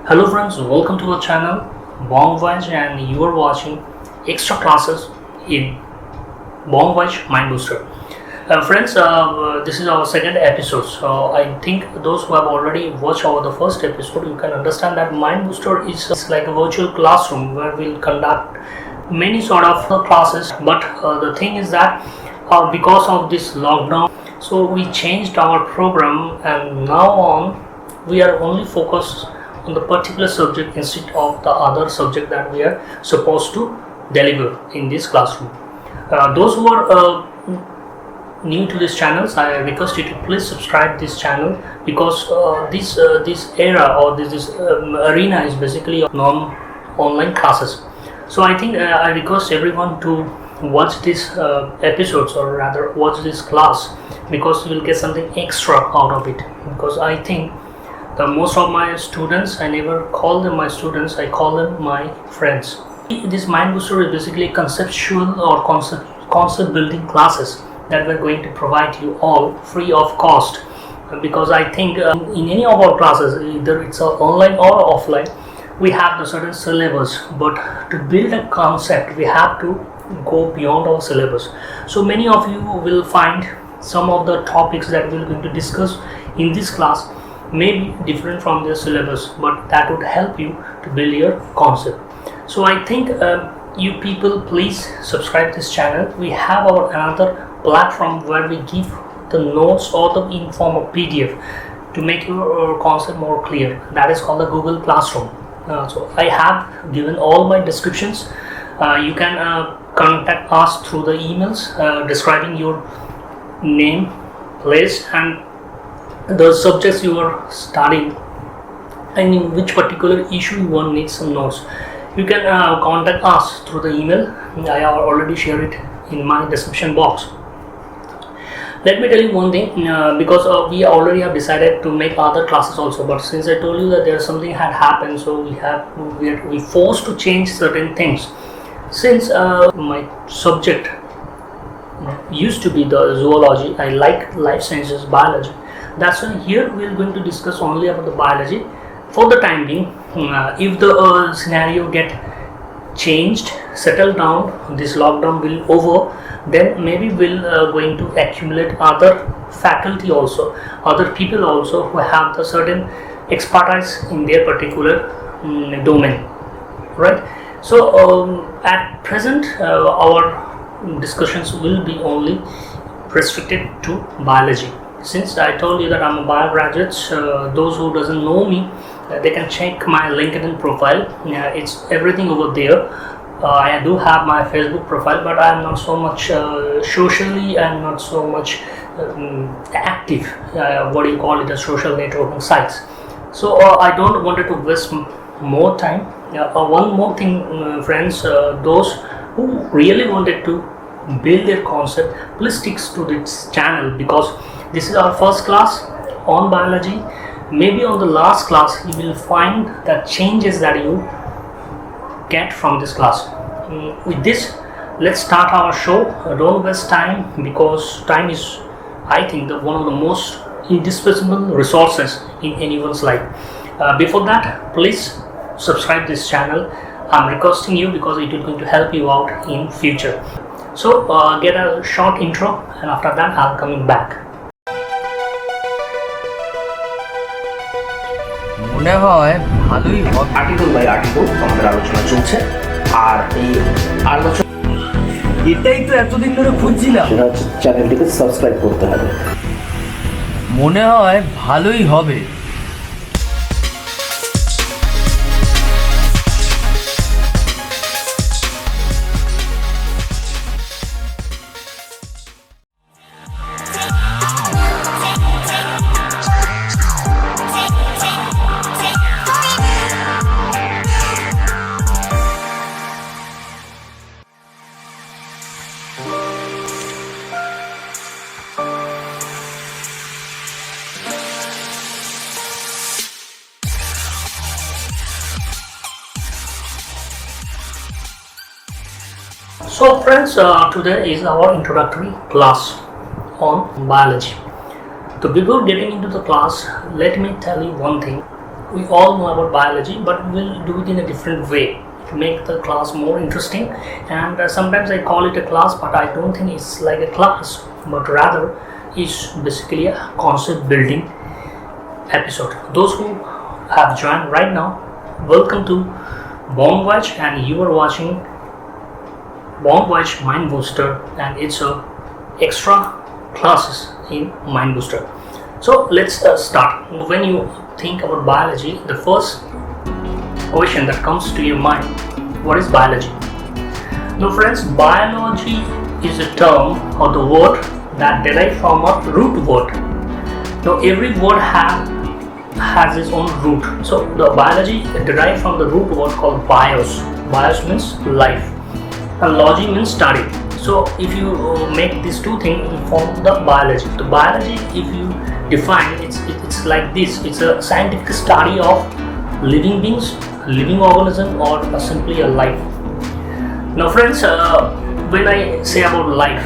Hello friends, welcome to our channel BongVoyage and you are watching extra classes in BongVoyage MindBooster. Friends, this is our second episode, so I think those who have already watched the first episode, you can understand that MindBooster is like a virtual classroom where we'll conduct many sort of classes, but the thing is that because of this lockdown, so we changed our program and now on we are only focused on the particular subject instead of the other subject that we are supposed to deliver in this classroom. Those who are new to this channel, I request you to please subscribe this channel because this era or this arena is basically non-online classes. So I think I request everyone to watch these episodes, or rather watch this class, because you will get something extra out of it. Because I think most of my students, I never call them my students, I call them my friends. This MindBooster is basically conceptual or concept building classes that we're going to provide you all free of cost, because I think in any of our classes, either it's online or offline, we have the certain syllabus, but to build a concept we have to go beyond our syllabus. So many of you will find some of the topics that we're going to discuss in this class may be different from their syllabus, but that would help you to build your concept. So I think you people please subscribe this channel. We have our another platform where we give the notes or the in form of PDF to make your concept more clear. That is called the Google Classroom. So I have given all my descriptions. You can contact us through the emails describing your name, place and the subjects you are studying and in which particular issue you want need some notes. You can contact us through the email. I have already shared it in my description box. Let me tell you one thing, because we already have decided to make other classes also, but since I told you that there something had happened, so we forced to change certain things. Since my subject used to be the zoology, I like life sciences, biology. That's why here we are going to discuss only about the biology for the time being. If the scenario get changed, settle down, this lockdown will over, then maybe we'll going to accumulate other faculty also, other people also who have the certain expertise in their particular domain, right? So at present our discussions will be only restricted to biology. Since I told you that I'm a bio graduate, those who doesn't know me, they can check my LinkedIn profile. It's everything over there. I do have my Facebook profile, but I am not so much socially and not so much active. What do you call it? A social networking sites. So I don't wanted to waste more time. One more thing, friends, those who really wanted to build their concept, please stick to this channel, because this is our first class on biology. Maybe on the last class you will find the changes that you get from this class. With this, let's start our show. Don't waste time, because time is, I think, one of the most indispensable resources in anyone's life. Before that, please subscribe this channel. I'm requesting you because it is going to help you out in future. So get a short intro, and after that I'll coming back. মনে হয় ভালোই হবে। Article by article আমাদের আলোচনা চলছে, আর এই আলোচনা এটাই তো এতদিন ধরে খুঁজছিলাম। সেটা হচ্ছে চ্যানেলটিকে সাবস্ক্রাইব করতে হবে। মনে হয় ভালোই হবে। So friends, today is our introductory class on biology. So before getting into the class, let me tell you one thing. we all know about biology, but we'll do it in a different way to make the class more interesting. And sometimes I call it a class, but I don't think it's like a class, but rather it's basically a concept building episode. Those who have joined right now, welcome to BongVoyage, and you are watching BongVoyage MindBooster, and it's a extra classes in MindBooster. So let's start. When you think about biology, the first question that comes to your mind, what is biology? Now friends, biology is a term or the word that derives from a root word. Now every word has its own root. So the biology derived from the root word called bios. Bios means life and logy means study. So if you make these two things, it will form the biology. The biology, if you define, it's like this. It's a scientific study of living beings, living organism, or simply a life. Now friends, when I say about life,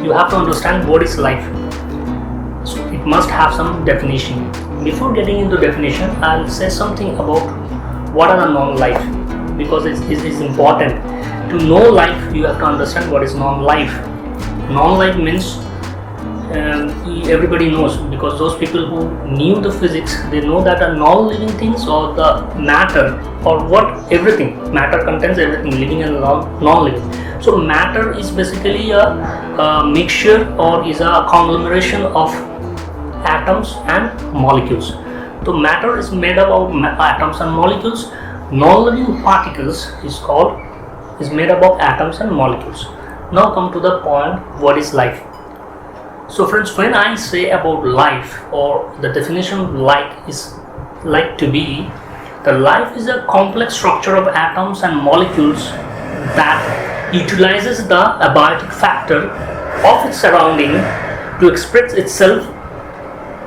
you have to understand what is life. So it must have some definition. Before getting into definition, I'll say something about what are the non-life, because it is important. To know life, you have to understand what is non-life. Non-life means everybody knows, because those people who knew the physics, they know that a non-living things or the matter or what everything, matter contains everything, living and non-living. So matter is basically a mixture or is a conglomeration of atoms and molecules. So matter is made up of atoms and molecules. Non-living particles is made up of atoms and molecules. Now come to the point, what is life? So friends, when I say about life, or the definition of life is like to be, the life is a complex structure of atoms and molecules that utilizes the abiotic factor of its surrounding to express itself,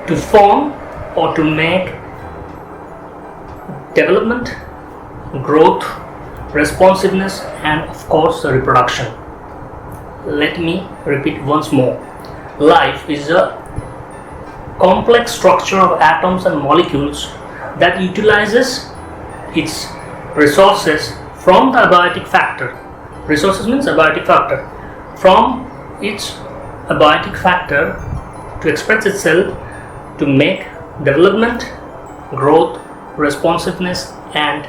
to form or to make development, growth, responsiveness, and of course the reproduction. Let me repeat once more. Life is a complex structure of atoms and molecules that utilizes its resources from the abiotic factor. Resources means abiotic factor. From its abiotic factor to express itself, to make development, growth, responsiveness, and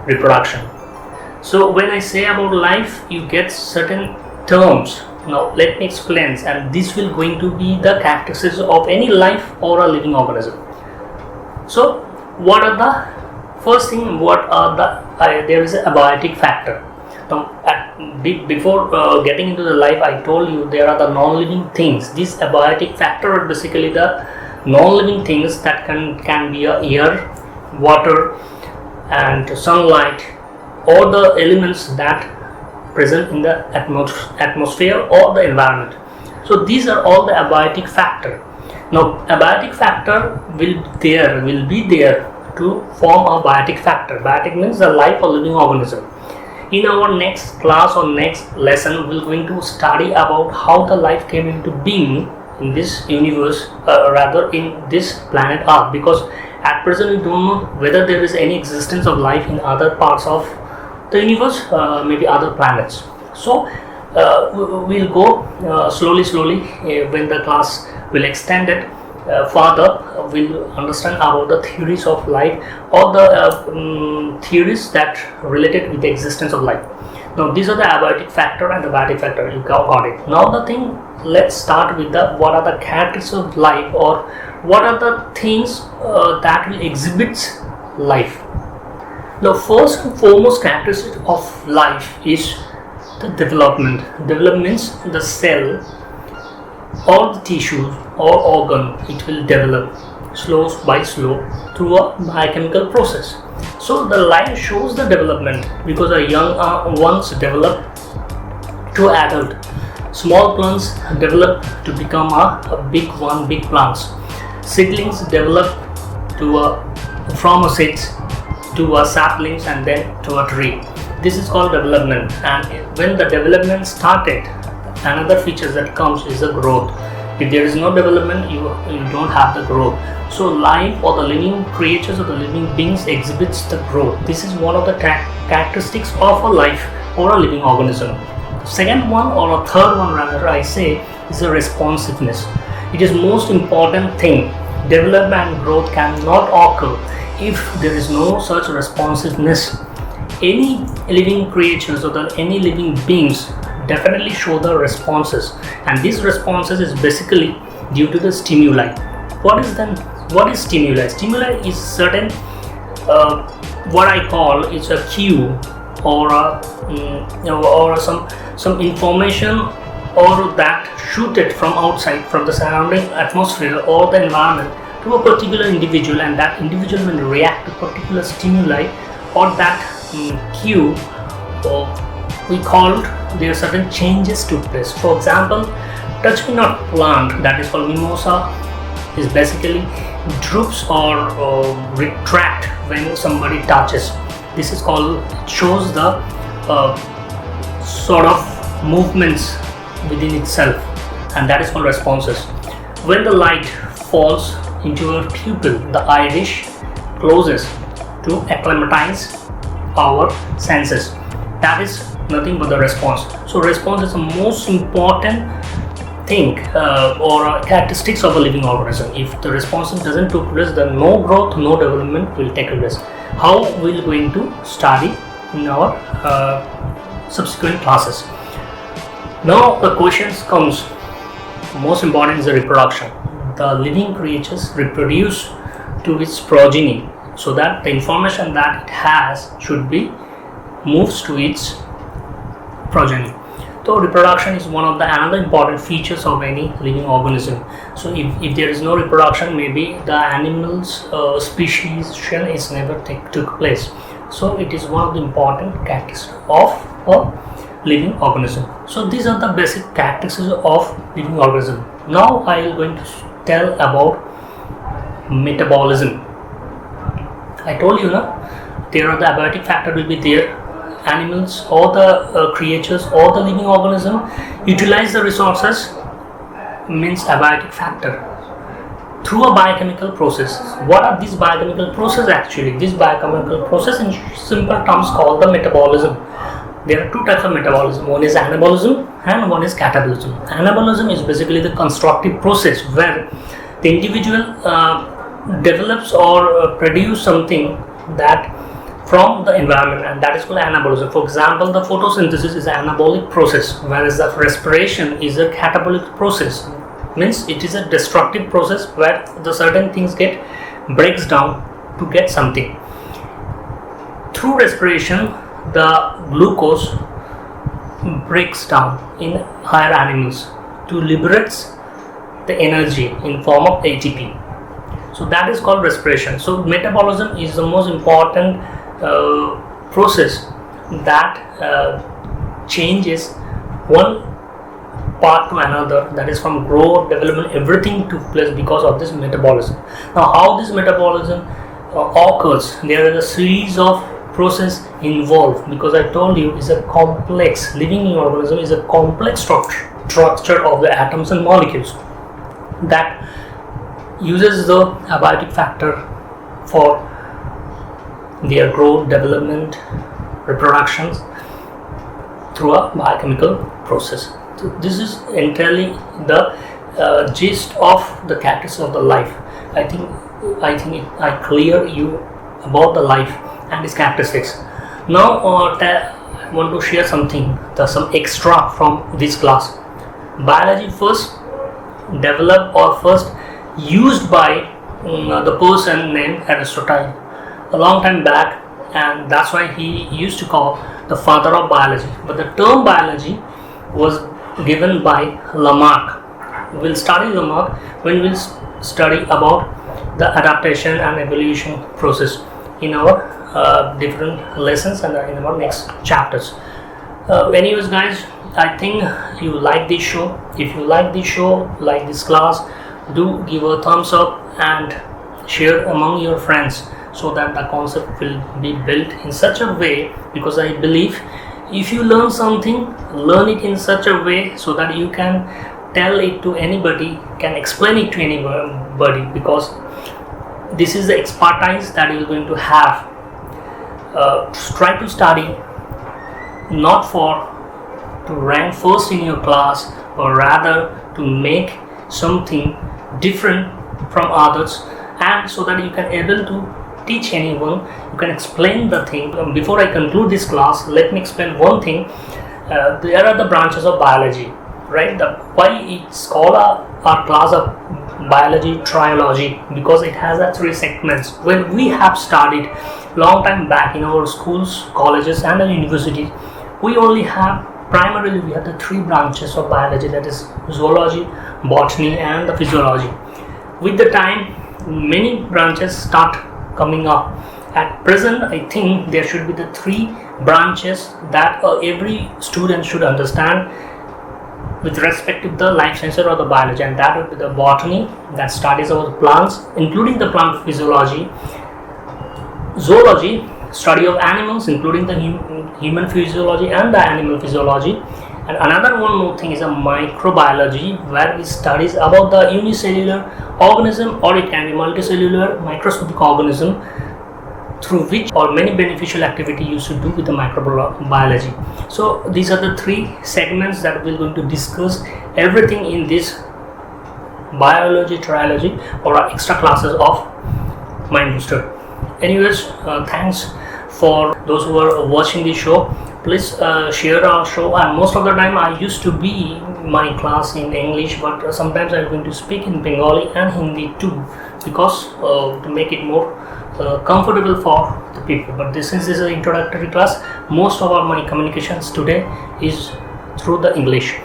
reproduction. So when I say about life, you get certain terms. Now let me explain, and this will going to be the characteristics of any life or a living organism. So what are the first thing? What are the there is an abiotic factor. Now before getting into the life, I told you there are the non-living things. This abiotic factor are basically the non-living things that can be air, water, and sunlight, or the elements that present in the atmosphere or the environment. So these are all the abiotic factor. Now abiotic factor will be there to form a biotic factor. Biotic means the life or living organism. In our next class or next lesson, we're going to study about how the life came into being in this universe, rather in this planet Earth, because at present we don't know whether there is any existence of life in other parts of the universe, maybe other planets. So we'll go slowly when the class will extend it further. We'll understand about the theories of life or the theories that related with the existence of life. Now these are the abiotic factor and the biotic factor. You got it. Now the thing, let's start with the what are the characteristics of life, or what are the things that will exhibit life. The first and foremost characteristic of life is the development. Development means the cell or the tissue or organ, it will develop slow through a biochemical process. So the life shows the development, because a young ones develop to adult. Small plants develop to become a big plants. Seedlings develop from a seeds to a saplings and then to a tree. This is called development. And when the development started, another feature that comes is the growth. If there is no development, you don't have the growth. So life or the living creatures or the living beings exhibits the growth. This is one of the characteristics of a life or a living organism. Second one, or a third one rather, I say, is the responsiveness. It is most important thing. Development and growth cannot occur if there is no such responsiveness. Any living creatures or any living beings definitely show the responses, and these responses is basically due to the stimuli. What is stimuli? Stimuli is certain what I call is a cue or or some information or that shooted from outside, from the surrounding atmosphere or the environment to a particular individual, and that individual will react to particular stimuli or that cue. We called there are certain changes took place. For example, touch me not plant, that is called mimosa, is basically droops or retract when somebody touches. This is called, it shows the sort of movements within itself, and that is called responses. When the light falls into your pupil, the iris closes to acclimatize our senses. That is nothing but the response. So response is the most important thing or characteristics of a living organism. If the response doesn't take place, then no growth, no development will take place. How we're going to study in our subsequent classes. Now the questions comes, most important is the reproduction. The living creatures reproduce to its progeny, so that the information that it has should be moves to its progeny. So reproduction is one of the another important features of any living organism. So if there is no reproduction, maybe the animals speciation is never took place. So it is one of the important characteristics of a living organism. So these are the basic characteristics of living organism. Now I am going to tell about metabolism. I told you there are the abiotic factor will be there. Animals or the creatures or the living organism utilize the resources, means abiotic factor, through a biochemical process. What are these biochemical processes actually? This biochemical process in simple terms called the metabolism. There are two types of metabolism. One is anabolism and one is catabolism. Anabolism is basically the constructive process where the individual develops or produce something that from the environment, and that is called anabolism. For example, the photosynthesis is an anabolic process, whereas the respiration is a catabolic process. Means it is a destructive process where the certain things breaks down to get something. Through respiration, the glucose breaks down in higher animals to liberate the energy in form of ATP. So that is called respiration. So metabolism is the most important process that changes one part to another, that is from growth, development, everything took place because of this metabolism. Now how this metabolism occurs, there is a series of process involved, because I told you is a complex, living organism is a complex structure of the atoms and molecules that uses the abiotic factor for their growth, development, reproductions through a biochemical process. So this is entirely the gist of the characteristics of the life. I think I clear you about the life and its characteristics. Now I want to share something, some extra from this class. Biology first developed or first used by the person named Aristotle a long time back, and that's why he used to call the father of biology. But the term biology was given by Lamarck. We'll study Lamarck when we'll study about the adaptation and evolution process in our different lessons and in our next chapters. Anyways guys, I think you like this show. If you like this show, like this class, do give a thumbs up and share among your friends, so that the concept will be built in such a way, because I believe if you learn something, learn it in such a way so that you can tell it to anybody, can explain it to anybody, because this is the expertise that you're going to have. Try to study not for to rank first in your class, or rather to make something different from others, and so that you can able to teach anyone, you can explain the thing. Before I conclude this class, let me explain one thing. There are the branches of biology, right? Why it's called our class of biology Triology, because it has 3 segments. When we have studied long time back in our schools, colleges and universities, we only have primarily we have the 3 branches of biology, that is zoology, botany and the physiology. With the time, many branches start coming up. At present, I think there should be the 3 branches that every student should understand with respect to the life sciences or the biology, and that would be the botany, that studies about plants, including the plant physiology; zoology, study of animals, including the human physiology and the animal physiology; and another one more thing is a microbiology, where we studies about the unicellular organism, or it can be multicellular microscopic organism, through which or many beneficial activity you should do with the microbiology. So these are the 3 segments that we're going to discuss everything in this biology triology or extra classes of MindBooster. Anyways, thanks for those who are watching this show. Please share our show, and most of the time I used to be my class in English, but sometimes I'm going to speak in Bengali and Hindi too, because to make it more comfortable for the people. But this is an introductory class. Most of my communications today is through the English.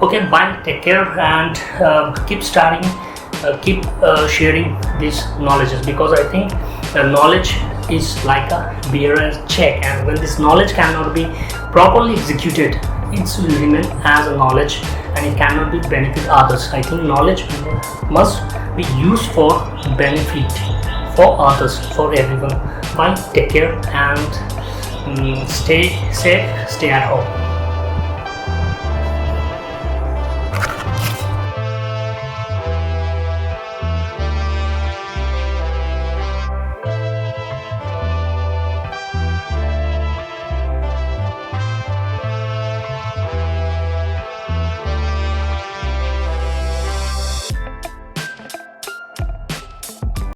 Okay, bye, take care, and keep studying, keep sharing these knowledges, because I think knowledge is like a bearer check, and when this knowledge cannot be properly executed, it will remain as a knowledge and it cannot be benefit others. I think knowledge must be used for benefit for others, for everyone. Bye, take care, and stay safe, stay at home.